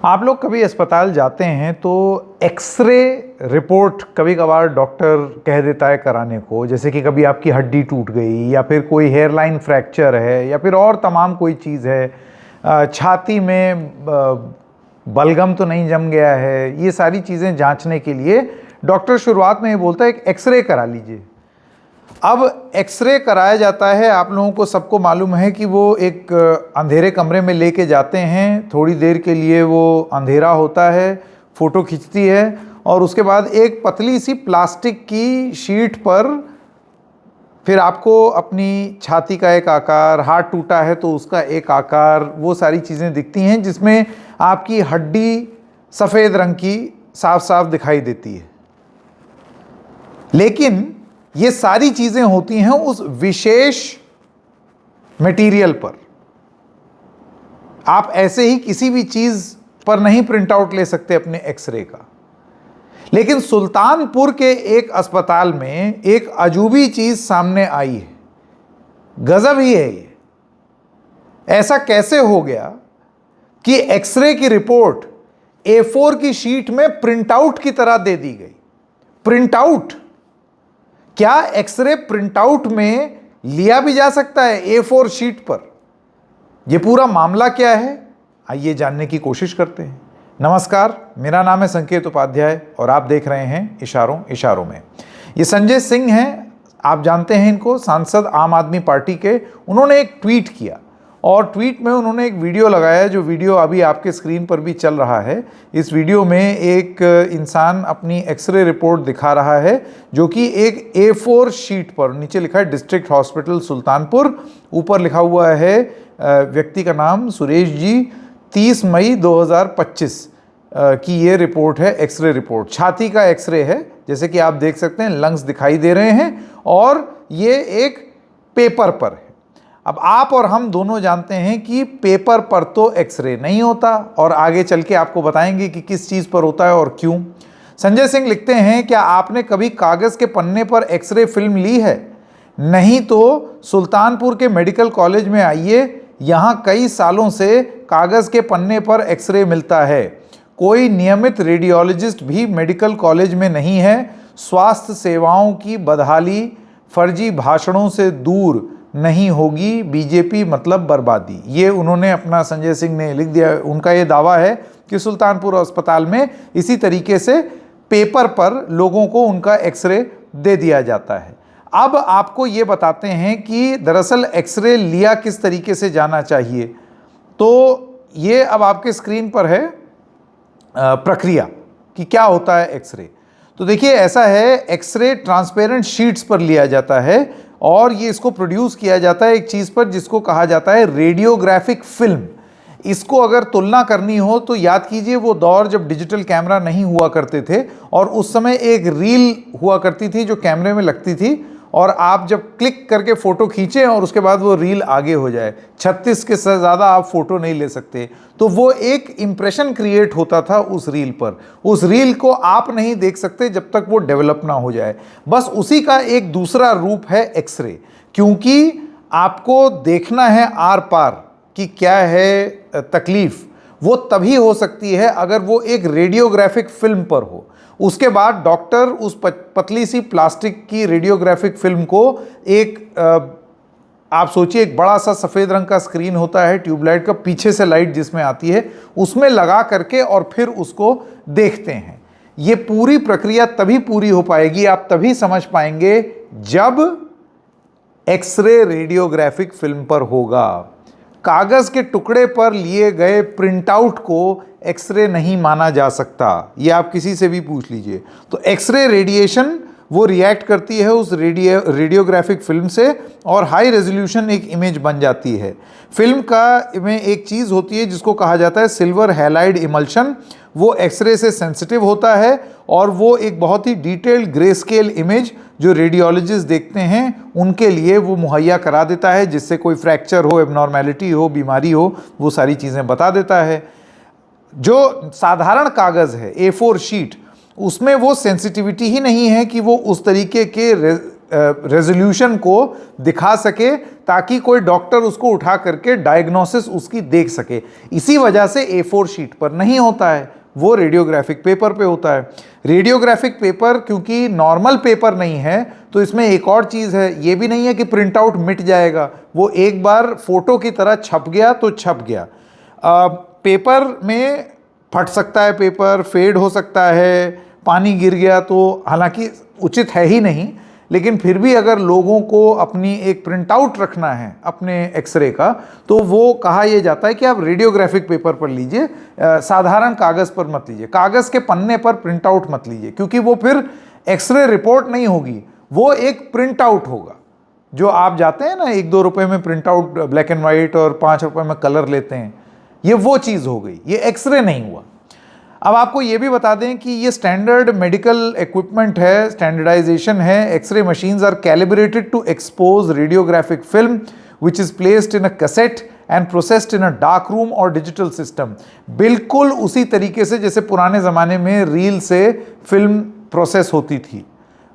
आप लोग कभी अस्पताल जाते हैं तो एक्सरे रिपोर्ट कभी कभार डॉक्टर कह देता है कराने को, जैसे कि कभी आपकी हड्डी टूट गई या फिर कोई हेयरलाइन फ्रैक्चर है या फिर और तमाम कोई चीज़ है, छाती में बलगम तो नहीं जम गया है। ये सारी चीज़ें जांचने के लिए डॉक्टर शुरुआत में ये बोलता है एक एक्सरे करा लीजिए। अब एक्सरे कराया जाता है, आप लोगों को सबको मालूम है कि वो एक अंधेरे कमरे में लेके जाते हैं, थोड़ी देर के लिए वो अंधेरा होता है, फ़ोटो खिंचती है और उसके बाद एक पतली सी प्लास्टिक की शीट पर फिर आपको अपनी छाती का एक आकार, हाथ टूटा है तो उसका एक आकार, वो सारी चीज़ें दिखती हैं जिसमें आपकी हड्डी सफ़ेद रंग की साफ साफ दिखाई देती है। लेकिन ये सारी चीजें होती हैं उस विशेष मटेरियल पर। आप ऐसे ही किसी भी चीज पर नहीं प्रिंट आउट ले सकते अपने एक्सरे का। लेकिन सुल्तानपुर के एक अस्पताल में एक अजूबी चीज सामने आई है। गजब ही है ये। ऐसा कैसे हो गया कि एक्सरे की रिपोर्ट A4 की शीट में प्रिंट आउट की तरह दे दी गई। प्रिंट आउट, क्या एक्सरे प्रिंटआउट में लिया भी जा सकता है A4 शीट पर? यह पूरा मामला क्या है, आइए जानने की कोशिश करते हैं। नमस्कार, मेरा नाम है संकेत उपाध्याय और आप देख रहे हैं इशारों इशारों में। ये संजय सिंह हैं, आप जानते हैं इनको, सांसद आम आदमी पार्टी के। उन्होंने एक ट्वीट किया और ट्वीट में उन्होंने एक वीडियो लगाया, जो वीडियो अभी आपके स्क्रीन पर भी चल रहा है। इस वीडियो में एक इंसान अपनी एक्सरे रिपोर्ट दिखा रहा है जो कि एक A4 शीट पर, नीचे लिखा है डिस्ट्रिक्ट हॉस्पिटल सुल्तानपुर, ऊपर लिखा हुआ है व्यक्ति का नाम सुरेश जी, 30 मई 2025 की ये रिपोर्ट है, एक्सरे रिपोर्ट। छाती का एक्सरे है, जैसे कि आप देख सकते हैं लंग्स दिखाई दे रहे हैं और ये एक पेपर पर है। अब आप और हम दोनों जानते हैं कि पेपर पर तो एक्सरे नहीं होता और आगे चल के आपको बताएंगे कि किस चीज़ पर होता है और क्यों। संजय सिंह लिखते हैं, क्या आपने कभी कागज़ के पन्ने पर एक्सरे फिल्म ली है? नहीं तो सुल्तानपुर के मेडिकल कॉलेज में आइए, यहाँ कई सालों से कागज़ के पन्ने पर एक्सरे मिलता है। कोई नियमित रेडियोलॉजिस्ट भी मेडिकल कॉलेज में नहीं है। स्वास्थ्य सेवाओं की बदहाली फर्जी भाषणों से दूर नहीं होगी, बीजेपी मतलब बर्बादी। ये उन्होंने अपना, संजय सिंह ने लिख दिया। उनका ये दावा है कि सुल्तानपुर अस्पताल में इसी तरीके से पेपर पर लोगों को उनका एक्सरे दे दिया जाता है। अब आपको ये बताते हैं कि दरअसल एक्सरे लिया किस तरीके से जाना चाहिए। तो ये अब आपके स्क्रीन पर है प्रक्रिया कि क्या होता है एक्सरे। तो देखिए, ऐसा है, एक्सरे ट्रांसपेरेंट शीट्स पर लिया जाता है और ये इसको प्रोड्यूस किया जाता है एक चीज़ पर जिसको कहा जाता है रेडियोग्राफिक फिल्म। इसको अगर तुलना करनी हो तो याद कीजिए वो दौर जब डिजिटल कैमरा नहीं हुआ करते थे और उस समय एक रील हुआ करती थी जो कैमरे में लगती थी और आप जब क्लिक करके फ़ोटो खींचें और उसके बाद वो रील आगे हो जाए, 36 के से ज़्यादा आप फ़ोटो नहीं ले सकते। तो वो एक इम्प्रेशन क्रिएट होता था उस रील पर। उस रील को आप नहीं देख सकते जब तक वो डेवलप ना हो जाए। बस उसी का एक दूसरा रूप है एक्सरे, क्योंकि आपको देखना है आर पार कि क्या है तकलीफ़। वो तभी हो सकती है अगर वो एक रेडियोग्राफिक फिल्म पर हो। उसके बाद डॉक्टर उस पतली सी प्लास्टिक की रेडियोग्राफिक फिल्म को एक आप सोचिए एक बड़ा सा सफ़ेद रंग का स्क्रीन होता है ट्यूबलाइट का, पीछे से लाइट जिसमें आती है, उसमें लगा करके और फिर उसको देखते हैं। ये पूरी प्रक्रिया तभी पूरी हो पाएगी, आप तभी समझ पाएंगे जब एक्सरे रेडियोग्राफिक फिल्म पर होगा। कागज़ के टुकड़े पर लिए गए प्रिंटआउट को एक्सरे नहीं माना जा सकता, ये आप किसी से भी पूछ लीजिए। तो एक्सरे रेडिएशन वो रिएक्ट करती है उस रेडियोग्राफिक फिल्म से और हाई रेजोल्यूशन एक इमेज बन जाती है। फिल्म का में एक चीज़ होती है जिसको कहा जाता है सिल्वर हैलाइड इमल्शन। वो एक्सरे से सेंसिटिव होता है और वो एक बहुत ही डिटेल्ड ग्रे स्केल इमेज जो रेडियोलॉजिस्ट देखते हैं उनके लिए वो मुहैया करा देता है, जिससे कोई फ्रैक्चर हो, एबनॉर्मेलिटी हो, बीमारी हो, वो सारी चीज़ें बता देता है। जो साधारण कागज़ है A4 शीट, उसमें वो सेंसिटिविटी ही नहीं है कि वो उस तरीके के रेजोल्यूशन को दिखा सके ताकि कोई डॉक्टर उसको उठा करके डायग्नोसिस उसकी देख सके। इसी वजह से A4 शीट पर नहीं होता है, वो रेडियोग्राफिक पेपर पे होता है। रेडियोग्राफिक पेपर क्योंकि नॉर्मल पेपर नहीं है तो इसमें एक और चीज़ है, ये भी नहीं है कि प्रिंट आउट मिट जाएगा, वो एक बार फोटो की तरह छप गया तो छप गया। पेपर में फट सकता है, पेपर फेड हो सकता है, पानी गिर गया तो, हालांकि उचित है ही नहीं, लेकिन फिर भी अगर लोगों को अपनी एक प्रिंट आउट रखना है अपने एक्सरे का तो वो कहा यह जाता है कि आप रेडियोग्राफिक पेपर पर लीजिए, साधारण कागज़ पर मत लीजिए, कागज़ के पन्ने पर प्रिंट आउट मत लीजिए, क्योंकि वो फिर एक्सरे रिपोर्ट नहीं होगी, वो एक प्रिंट आउट होगा। जो आप जाते हैं ना 1-2 रुपए में print out black and white और 5 रुपए में कलर लेते हैं, ये वो चीज़ हो गई, ये एक्सरे नहीं हुआ। अब आपको ये भी बता दें कि ये स्टैंडर्ड मेडिकल इक्विपमेंट है, स्टैंडर्डाइजेशन है। X-ray machines are calibrated to expose radiographic film which is placed in a cassette and processed in a dark room और डिजिटल सिस्टम। बिल्कुल उसी तरीके से जैसे पुराने ज़माने में रील से फिल्म प्रोसेस होती थी,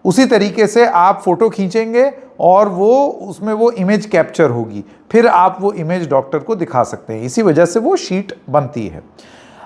उसी तरीके से आप फोटो खींचेंगे और वो उसमें वो इमेज कैप्चर होगी, फिर आप वो इमेज डॉक्टर को दिखा सकते हैं। इसी वजह से वो शीट बनती है।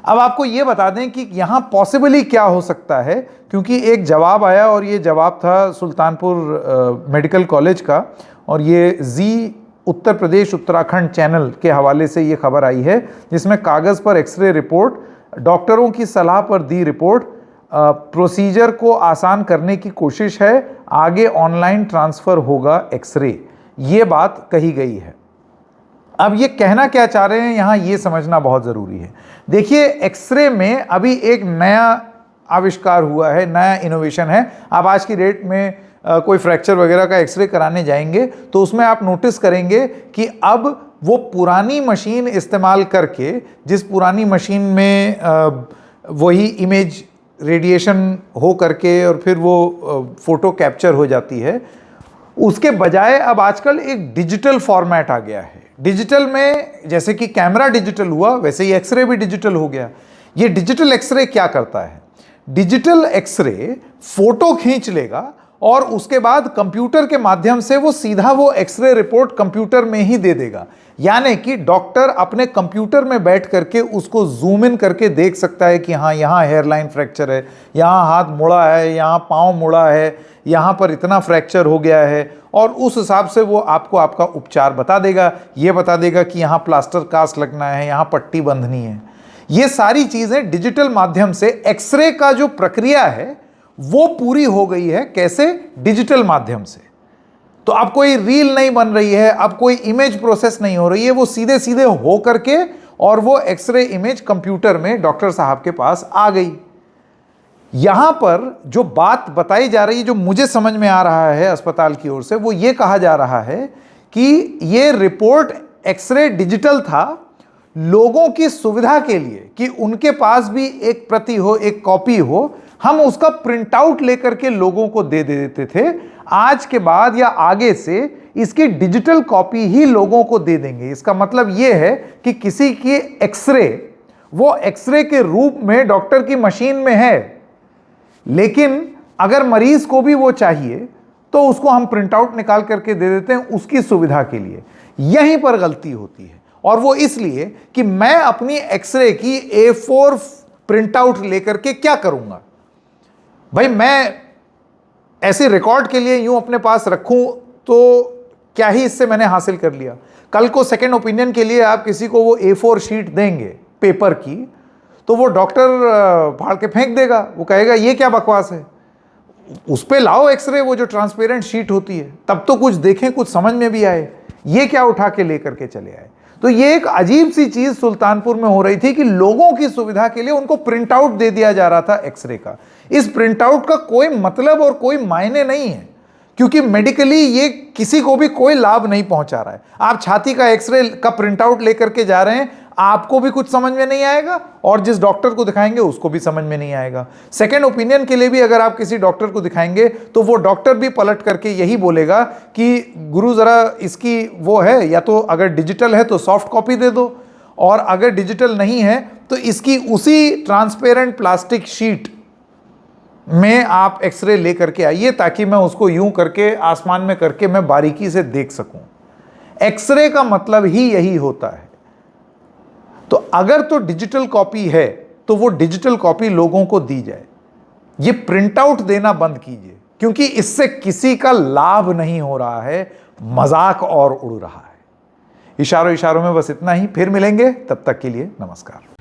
अब आपको ये बता दें कि यहाँ पॉसिबली क्या हो सकता है, क्योंकि एक जवाब आया और ये जवाब था सुल्तानपुर मेडिकल कॉलेज का, और ये जी उत्तर प्रदेश उत्तराखंड चैनल के हवाले से ये खबर आई है, जिसमें कागज़ पर एक्सरे रिपोर्ट, डॉक्टरों की सलाह पर दी रिपोर्ट, प्रोसीजर को आसान करने की कोशिश है, आगे ऑनलाइन ट्रांसफ़र होगा एक्सरे, ये बात कही गई है। अब ये कहना क्या चाह रहे हैं यहाँ, ये समझना बहुत ज़रूरी है। देखिए, एक्सरे में अभी एक नया आविष्कार हुआ है, नया इनोवेशन है। आप आज की डेट में कोई फ्रैक्चर वगैरह का एक्सरे कराने जाएंगे तो उसमें आप नोटिस करेंगे कि अब वो पुरानी मशीन इस्तेमाल करके, जिस पुरानी मशीन में वही इमेज रेडिएशन हो करके और फिर वो फ़ोटो कैप्चर हो जाती है, उसके बजाय अब आजकल एक डिजिटल फॉर्मेट आ गया है। डिजिटल में जैसे कि कैमरा डिजिटल हुआ, वैसे ही एक्सरे भी डिजिटल हो गया। ये डिजिटल एक्सरे क्या करता है? डिजिटल एक्सरे फोटो खींच लेगा और उसके बाद कंप्यूटर के माध्यम से वो सीधा वो एक्सरे रिपोर्ट कंप्यूटर में ही दे देगा। यानी कि डॉक्टर अपने कंप्यूटर में बैठ करके उसको जूम इन करके देख सकता है कि हाँ, यहाँ हेयरलाइन फ्रैक्चर है, यहाँ हाथ मुड़ा है, यहाँ पाँव मुड़ा है, यहाँ पर इतना फ्रैक्चर हो गया है, और उस हिसाब से वो आपको आपका उपचार बता देगा। ये बता देगा कि यहाँ प्लास्टर कास्ट लगना है, यहाँ पट्टी बंधनी है। ये सारी चीज़ें डिजिटल माध्यम से, एक्सरे का जो प्रक्रिया है वो पूरी हो गई है। कैसे? डिजिटल माध्यम से। तो अब कोई रील नहीं बन रही है, अब कोई इमेज प्रोसेस नहीं हो रही है, वो सीधे सीधे हो करके और वो एक्सरे इमेज कंप्यूटर में डॉक्टर साहब के पास आ गई। यहां पर जो बात बताई जा रही है, जो मुझे समझ में आ रहा है अस्पताल की ओर से, वो ये कहा जा रहा है कि ये रिपोर्ट एक्सरे डिजिटल था लोगों की सुविधा के लिए, कि उनके पास भी एक प्रति हो, एक कॉपी हो, हम उसका प्रिंट आउट लेकर के लोगों को दे देते थे। आज के बाद या आगे से इसकी डिजिटल कॉपी ही लोगों को दे देंगे। इसका मतलब यह है कि किसी की एक्सरे, वो एक्सरे के रूप में डॉक्टर की मशीन में है, लेकिन अगर मरीज को भी वो चाहिए तो उसको हम प्रिंट आउट निकाल करके दे देते हैं उसकी सुविधा के लिए। यहीं पर गलती होती है, और वो इसलिए कि मैं अपनी एक्सरे की A4 प्रिंट आउट लेकर के क्या करूंगा भाई? मैं ऐसे रिकॉर्ड के लिए यूं अपने पास रखूं तो क्या ही इससे मैंने हासिल कर लिया? कल को सेकंड ओपिनियन के लिए आप किसी को वो A4 शीट देंगे पेपर की, तो वो डॉक्टर फाड़ के फेंक देगा, वो कहेगा ये क्या बकवास है। उस पे लाओ एक्सरे, वो जो ट्रांसपेरेंट शीट होती है, तब तो कुछ देखें, कुछ समझ में भी आए। ये क्या उठा के लेकर के चले आए? तो ये एक अजीब सी चीज सुल्तानपुर में हो रही थी कि लोगों की सुविधा के लिए उनको प्रिंट आउट दे दिया जा रहा था एक्सरे का। इस प्रिंट आउट का कोई मतलब और कोई मायने नहीं है, क्योंकि मेडिकली ये किसी को भी कोई लाभ नहीं पहुंचा रहा है। आप छाती का एक्सरे का प्रिंट आउट लेकर के जा रहे हैं, आपको भी कुछ समझ में नहीं आएगा और जिस डॉक्टर को दिखाएंगे उसको भी समझ में नहीं आएगा। सेकंड ओपिनियन के लिए भी अगर आप किसी डॉक्टर को दिखाएंगे तो वो डॉक्टर भी पलट करके यही बोलेगा कि गुरु जरा इसकी वो है, या तो अगर डिजिटल है तो सॉफ्ट कॉपी दे दो, और अगर डिजिटल नहीं है तो इसकी उसी ट्रांसपेरेंट प्लास्टिक शीट में आप एक्सरे ले करके आइए, ताकि मैं उसको यूं करके आसमान में करके मैं बारीकी से देख सकूं। एक्सरे का मतलब ही यही होता है। तो अगर तो डिजिटल कॉपी है तो वो डिजिटल कॉपी लोगों को दी जाए। ये प्रिंट आउट देना बंद कीजिए, क्योंकि इससे किसी का लाभ नहीं हो रहा है, मजाक और उड़ रहा है। इशारों इशारों में बस इतना ही। फिर मिलेंगे, तब तक के लिए नमस्कार।